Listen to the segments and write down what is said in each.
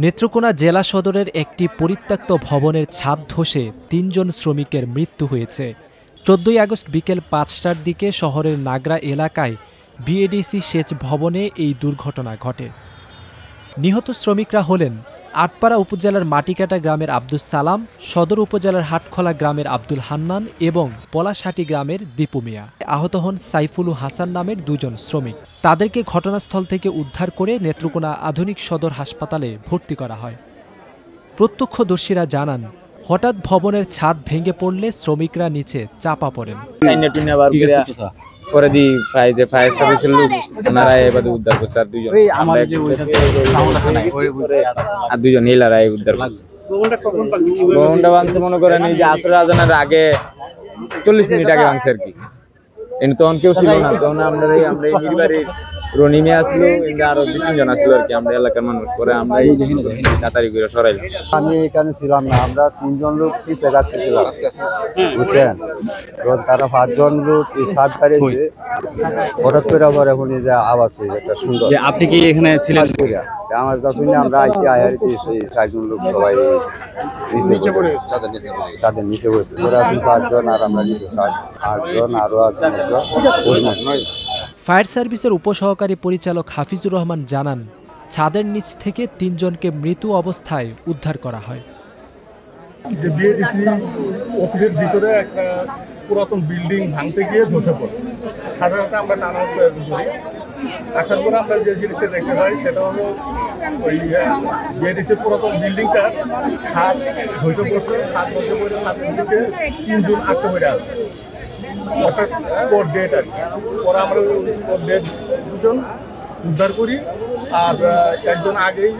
নেত্রকোনা জেলা সদরের একটি পরিত্যক্ত ভবনের ছাদ ধসে ৩ জন শ্রমিকের মৃত্যু হয়েছে। ১৪ আগস্ট বিকেল ৫টার দিকে শহরের নাগরা এলাকায় বিএডিসি সেচ ভবনে এই দুর্ঘটনা ঘটে। নিহত শ্রমিকরা হলেন আটপাড়া উপজেলার মাটিকাটা গ্রামের আব্দুস সালাম, সদর উপজেলার হাটখোলা গ্রামের আব্দুল হান্নান এবং পলাশাটি গ্রামের দীপু মিয়া। আহত হন সাইফুল হাসান নামের ২ জন শ্রমিক। তাদেরকে ঘটনাস্থল থেকে উদ্ধার করে নেত্রকোনা আধুনিক সদর হাসপাতালে ভর্তি করা হয়। প্রত্যক্ষদর্শীরা জানান, হঠাৎ ভবনের ছাদ ভেঙে পড়লে শ্রমিকরা নিচে চাপা পড়েন। পরে দি ফায়ার সার্ভিসের লোক ওনারা এবারে উদ্ধার করছে আর দুজন হিলারা উদ্ধার করছে। ভবনটা ভাঙছে মনে করেন এই যে আসর আজানের আগে 40 মিনিট আগে ভাঙছে আর কি। তখন কেউ ছিল না, তখন আমরা এই নির্বাড়ির রনিমে আসলো, আরো 2-3 জন আসলো আর কি, আমরা এলাকার মানুষ। পরে আমরা তাড়াতাড়ি করে সরাইলাম। আমি এখানে ছিলাম না, আমরা 3 জন লোক পিছিয়ে গাছ ছিলাম, বুঝছেন। তারা 5 জন লোক সাত পারেছে, হঠাৎ করে আবার এখন এই যে আওয়াজ হয়েছে একটা সুন্দর। আপনি কি এখানে ছিলেন? আমার কাছে আমরা আইসি আয়ারিতে 4 জন লোক সবাই তাদের নিচে পড়েছে। ওরা 5 জন আর আমরা নিচে 8 জন, আরো আছে। ফায়ার সার্ভিসের উপসহকারী পরিচালক হাফিজুর রহমান জানান, ছাদের নিচ থেকে 3 জনকে মৃত অবস্থায় উদ্ধার করা হয়। বিএডিসি অফিসের ভিতরে একটা পুরাতন বিল্ডিং ভাঙতে গিয়ে ধসে পড়ে। সাধারণত আমরা নানা প্রয়োজন করি। আসার পরে আমরা যে জিনিসটা দেখতে পাই সেটা হলো ওই বিএডিসির পুরাতন বিল্ডিংটার ছাদ ধসে পড়ছে। ছাদ ধসে পড়ে ছাদের নিচে 3 জন আটকে পড়ে আছে, অর্থাৎ স্পট ডেট আর কি। পরে আমরা ওই স্পট ডেট 2 জন উদ্ধার করি, আর একজন আগেই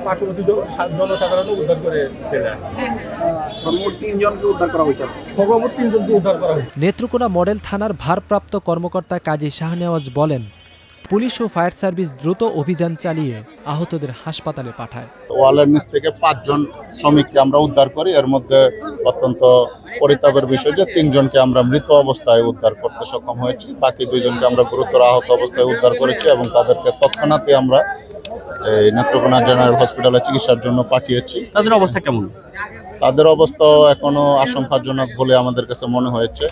পার্শ্ববর্তী জনসাধারণ উদ্ধার করে ফেলে। সর্বমোট 3 জনকে উদ্ধার করা হয়েছে। নেত্রকোনা মডেল থানার ভারপ্রাপ্ত কর্মকর্তা কাজী শাহনেওয়াজ বলেন, পুলিশ ও ফায়ার সার্ভিস দ্রুত অভিযান চালিয়ে আহতদের হাসপাতালে পাঠায়। ওয়ালের নিচ থেকে 5 জন শ্রমিককে আমরা উদ্ধার করি। এর মধ্যে অত্যন্ত পরিতাপের বিষয় যে 3 জনকে আমরা মৃত অবস্থায় উদ্ধার করতে সক্ষম হয়েছি। বাকি 2 জনকে আমরা গুরুতর আহত অবস্থায় উদ্ধার করেছি এবং তাদেরকে তৎক্ষণাৎই আমরা এই নেত্রকোনা জেনারেল হসপিটালে চিকিৎসার জন্য পাঠিয়েছি। তাদের অবস্থা কেমন? তাদের অবস্থা এখনো আশঙ্কাজনক বলে আমাদের কাছে মনে হয়েছে।